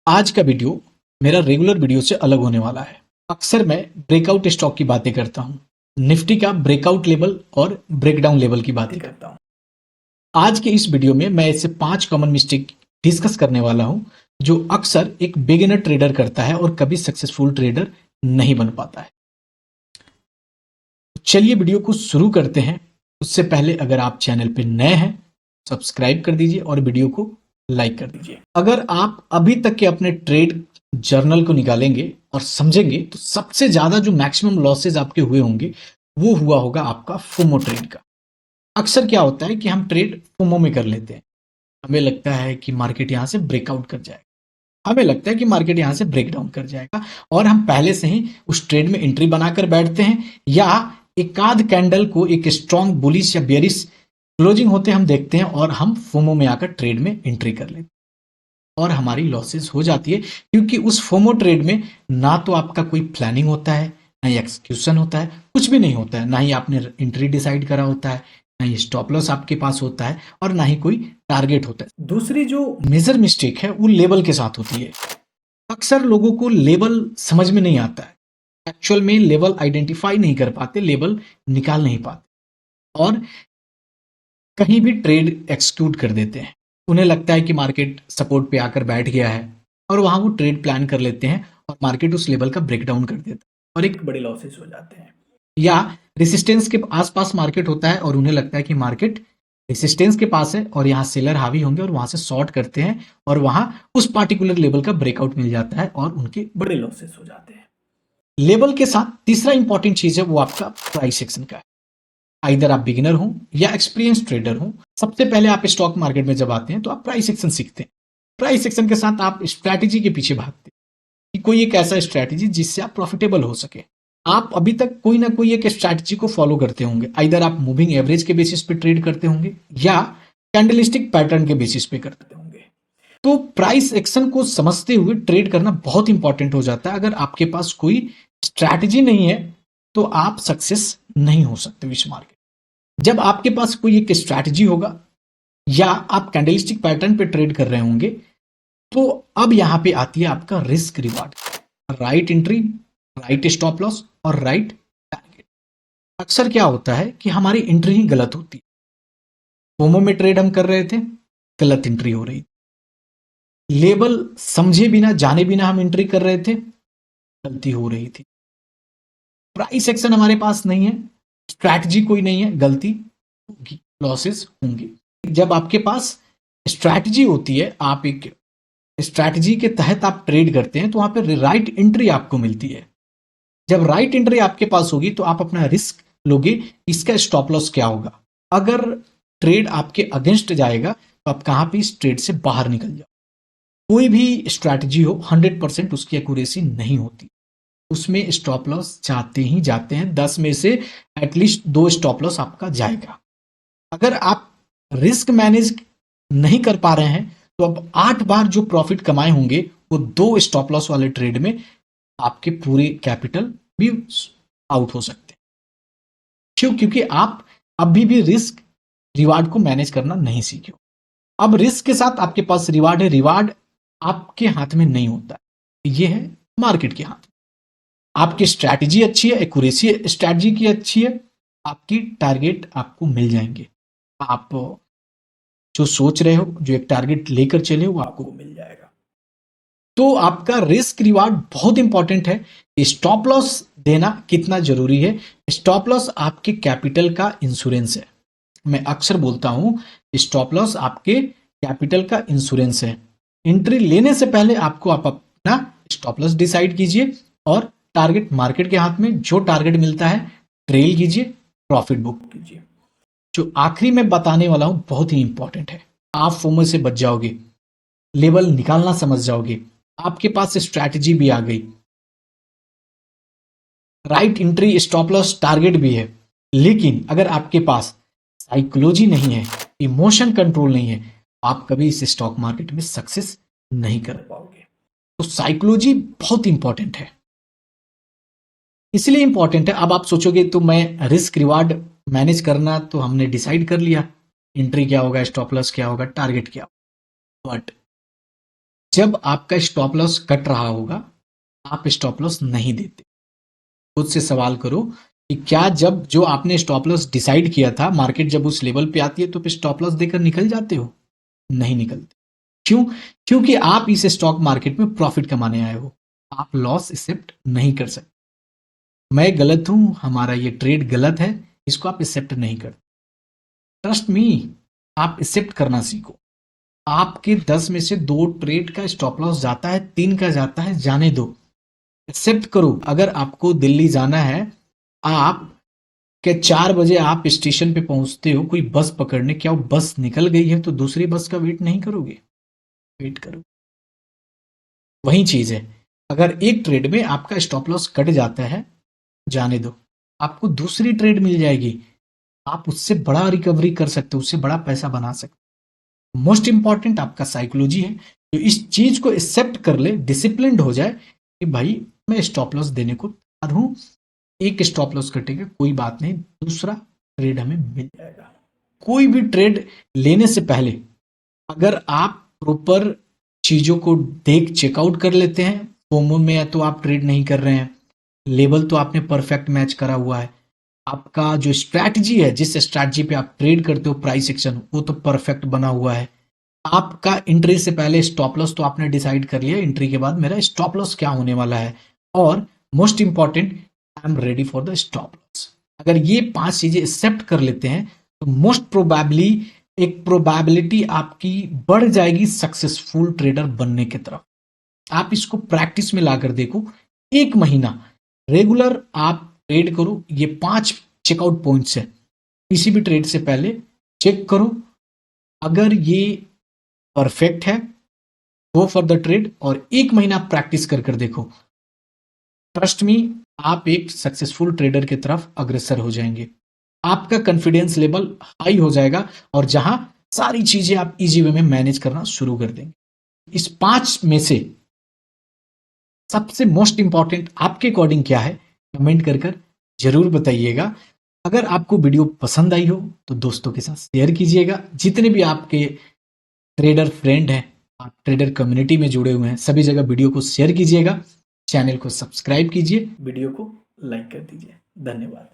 आज का वीडियो मेरा रेगुलर वीडियो से अलग होने वाला है। अक्सर मैं ब्रेकआउट स्टॉक की बातें करता हूँ, निफ्टी का ब्रेकआउट लेवल और ब्रेकडाउन लेवल की बातें करता हूँ। आज के इस वीडियो में मैं ऐसे 5 कॉमन मिस्टेक डिस्कस करने वाला हूँ जो अक्सर एक बिगिनर ट्रेडर करता है और कभी सक्सेसफुल ट्रेडर नहीं बन पाता है। चलिए वीडियो को शुरू करते हैं। उससे पहले अगर आप चैनल पे नए हैं सब्सक्राइब कर दीजिए और वीडियो को लाइक कर दीजिए। अगर आप अभी तक के अपने ट्रेड जर्नल को निकालेंगे और समझेंगे तो सबसे ज्यादा जो मैक्सिमम लॉसेज आपके हुए होंगे वो हुआ होगा आपका फोमो ट्रेड का। अक्सर क्या होता है कि हम ट्रेड फोमो में कर लेते हैं। हमें लगता है कि मार्केट यहां से ब्रेकआउट कर जाएगा, हमें लगता है कि मार्केट यहां से ब्रेकडाउन कर जाएगा और हम पहले से ही उस ट्रेड में एंट्री बनाकर बैठते हैं, या एक आध कैंडल को एक स्ट्रॉन्ग बुलिश या बेयरिश क्लोजिंग होते हम देखते हैं और हम फोमो में आकर ट्रेड में एंट्री कर लेते हैं और हमारी लॉसेस हो जाती है, क्योंकि उस फोमो ट्रेड में ना तो आपका कोई प्लानिंग होता है, ना ही एक्सक्यूशन होता है, कुछ भी नहीं होता है, ना ही आपने एंट्री डिसाइड करा होता है, ना ही स्टॉप लॉस आपके पास होता है और ना ही कोई टारगेट होता है। दूसरी जो मेजर मिस्टेक है वो लेवल के साथ होती है। अक्सर लोगों को लेवल समझ में नहीं आता है, एक्चुअल में लेवल आइडेंटिफाई नहीं कर पाते, लेवल निकाल नहीं पाते और कहीं भी ट्रेड एक्सक्यूट कर देते हैं। उन्हें लगता है कि मार्केट सपोर्ट पे आकर बैठ गया है और वहां वो ट्रेड प्लान कर लेते हैं और मार्केट उस लेवल का ब्रेकडाउन कर देता है और एक बड़े लॉसेस हो जाते हैं। या रेसिस्टेंस के आसपास मार्केट होता है और उन्हें लगता है कि मार्केट रेसिस्टेंस के पास है और यहाँ सेलर हावी होंगे और वहां से शॉर्ट करते हैं और वहां उस पार्टिकुलर लेवल का ब्रेकआउट मिल जाता है और उनके बड़े लॉसेस हो जाते हैं। लेवल के साथ तीसरा इंपॉर्टेंट चीज है वो आपका प्राइस एक्शन का है। आइदर आप बिगिनर हो या एक्सपीरियंस ट्रेडर हो, सबसे पहले आप स्टॉक मार्केट में जब आते हैं तो आप प्राइस एक्शन सीखते हैं। प्राइस एक्शन के साथ आप स्ट्रैटेजी के पीछे भागते हैं कि कोई एक ऐसा स्ट्रैटेजी जिससे आप प्रॉफिटेबल हो सके। आप अभी तक कोई ना कोई एक स्ट्रैटेजी को फॉलो करते होंगे, आइदर आप मूविंग एवरेज के बेसिस पे ट्रेड करते होंगे या कैंडलस्टिक पैटर्न के बेसिस पे करते होंगे। तो प्राइस एक्शन को समझते हुए ट्रेड करना बहुत इंपॉर्टेंट हो जाता है। अगर आपके पास कोई स्ट्रैटेजी नहीं है तो आप सक्सेस नहीं हो सकते विश मार्केट। जब आपके पास कोई एक स्ट्रैटेजी होगा या आप कैंडलस्टिक पैटर्न पे ट्रेड कर रहे होंगे तो अब यहां पे आती है आपका risk reward, right entry, right stop loss और राइट टारगेट। अक्सर क्या होता है कि हमारी एंट्री ही गलत होती है। फोमो में ट्रेड हम कर रहे थे, गलत एंट्री हो रही थी। लेवल समझे बिना जाने बिना हम एंट्री कर रहे थे, गलती हो रही थी। प्राइस एक्शन हमारे पास नहीं है, स्ट्रैटेजी कोई नहीं है, गलती होगी, लॉसेस होंगे। जब आपके पास स्ट्रैटेजी होती है, आप एक स्ट्रैटेजी के तहत आप ट्रेड करते हैं तो वहां पर राइट एंट्री आपको मिलती है। जब राइट एंट्री आपके पास होगी तो आप अपना रिस्क लोगे, इसका स्टॉप लॉस क्या होगा। अगर ट्रेड आपके अगेंस्ट जाएगा तो आप कहां पे इस ट्रेड से बाहर निकल जाओ। कोई भी स्ट्रैटेजी हो 100% उसकी एक्यूरेसी नहीं होती, उसमें स्टॉप लॉस जाते ही जाते हैं। 10 में से एटलीस्ट 2 स्टॉप लॉस आपका जाएगा। अगर आप रिस्क मैनेज नहीं कर पा रहे हैं तो अब 8 बार जो प्रॉफिट कमाए होंगे वो 2 स्टॉप लॉस वाले ट्रेड में आपके पूरे कैपिटल भी आउट हो सकते हैं। क्यों? क्योंकि आप अभी भी रिस्क रिवार्ड को मैनेज करना नहीं सीखे हो। अब रिस्क के साथ आपके पास रिवार्ड है, रिवार्ड आपके हाथ में नहीं होता है, ये है मार्केट के हाथ में। आपकी स्ट्रैटेजी अच्छी है, एक्यूरेसी स्ट्रैटेजी की अच्छी है, आपकी टारगेट आपको मिल जाएंगे। आप जो सोच रहे हो, जो एक टारगेट लेकर चले हो, वो आपको मिल जाएगा। तो आपका रिस्क रिवार्ड बहुत इंपॉर्टेंट है। स्टॉप लॉस देना कितना जरूरी है? स्टॉप लॉस आपके कैपिटल का इंश्योरेंस है। मैं अक्सर बोलता हूं स्टॉप लॉस आपके कैपिटल का इंश्योरेंस है। एंट्री लेने से पहले आपको आप अपना स्टॉप लॉस डिसाइड कीजिए और टारगेट मार्केट के हाथ में, जो टारगेट मिलता है ट्रेल कीजिए, प्रॉफिट बुक कीजिए। जो आखिरी में बताने वाला हूं बहुत ही इंपॉर्टेंट है। आप फोमो से बच जाओगे, लेवल निकालना समझ जाओगे, आपके पास स्ट्रैटेजी भी आ गई, right entry, stop loss, target भी है। लेकिन अगर आपके पास साइकोलॉजी नहीं है, इमोशन कंट्रोल नहीं है, आप कभी इस स्टॉक मार्केट में सक्सेस नहीं कर पाओगे। तो साइकोलॉजी बहुत इंपॉर्टेंट है, इसलिए इंपॉर्टेंट है। अब आप सोचोगे तो मैं रिस्क रिवार्ड मैनेज करना तो हमने डिसाइड कर लिया, एंट्री क्या होगा, स्टॉप लॉस क्या होगा, टारगेट क्या होगा, बट जब आपका स्टॉप लॉस कट रहा होगा, आप स्टॉप लॉस नहीं देते। खुद से सवाल करो कि क्या जब जो आपने स्टॉप लॉस डिसाइड किया था, मार्केट जब उस लेवल पे आती है तो स्टॉप लॉस देकर निकल जाते हो? नहीं निकलते। क्यों? क्योंकि आप इस स्टॉक मार्केट में प्रॉफिट कमाने आए हो, आप लॉस एक्सेप्ट नहीं कर सकते। मैं गलत हूं, हमारा ये ट्रेड गलत है, इसको आप एक्सेप्ट नहीं करते। ट्रस्ट मी, आप एक्सेप्ट करना सीखो। आपके 10 में से 2 ट्रेड का स्टॉप लॉस जाता है, 3 का जाता है, जाने दो। एक्सेप्ट करो। अगर आपको दिल्ली जाना है, आप क्या 4 बजे आप स्टेशन पे पहुंचते हो कोई बस पकड़ने, क्या वो बस निकल गई है तो दूसरी बस का वेट नहीं करोगे? वेट करो। वही चीज है, अगर एक ट्रेड में आपका स्टॉप लॉस कट जाता है, जाने दो, आपको दूसरी ट्रेड मिल जाएगी, आप उससे बड़ा रिकवरी कर सकते हो, उससे बड़ा पैसा बना सकते हो। मोस्ट इंपॉर्टेंट आपका साइकोलॉजी है, जो इस चीज को एक्सेप्ट कर ले, डिसिप्लिन्ड हो जाए कि भाई मैं स्टॉप लॉस देने को तैयार हूं, एक स्टॉप लॉस कटेगा कोई बात नहीं, दूसरा ट्रेड हमें मिल जाएगा। कोई भी ट्रेड लेने से पहले अगर आप प्रॉपर चीजों को देख चेकआउट कर लेते हैं, फोमो में या तो आप ट्रेड नहीं कर रहे हैं, लेवल तो आपने परफेक्ट मैच करा हुआ है, आपका जो स्ट्रैटेजी है, जिस स्ट्रैटेजी पे आप ट्रेड करते हो प्राइस एक्शन, वो तो परफेक्ट बना हुआ है, आपका एंट्री से पहले स्टॉप लॉस तो आपने डिसाइड कर लिया, एंट्री के बाद मेरा स्टॉप लॉस क्या होने वाला है, और most important I am ready for the stop loss. अगर ये 5 चीजें एक्सेप्ट कर लेते हैं तो मोस्ट प्रोबेबली एक प्रोबेबिलिटी आपकी बढ़ जाएगी सक्सेसफुल ट्रेडर बनने की तरफ। आप इसको प्रैक्टिस में लाकर देखो, 1 महीना रेगुलर आप ट्रेड करो, ये 5 चेकआउट पॉइंट्स है, किसी भी ट्रेड से पहले चेक करो, अगर ये परफेक्ट है गो फॉर द ट्रेड, और 1 महीना प्रैक्टिस कर कर देखो। ट्रस्ट मी, आप एक सक्सेसफुल ट्रेडर की तरफ अग्रसर हो जाएंगे, आपका कॉन्फिडेंस लेवल हाई हो जाएगा, और जहां सारी चीजें आप इजी वे में मैनेज करना शुरू कर देंगे। इस 5 में से सबसे मोस्ट इंपॉर्टेंट आपके अकॉर्डिंग क्या है, कमेंट कर कर जरूर बताइएगा। अगर आपको वीडियो पसंद आई हो तो दोस्तों के साथ शेयर कीजिएगा, जितने भी आपके ट्रेडर फ्रेंड हैं, आप ट्रेडर कम्युनिटी में जुड़े हुए हैं, सभी जगह वीडियो को शेयर कीजिएगा, चैनल को सब्सक्राइब कीजिए, वीडियो को लाइक कर दीजिए। धन्यवाद।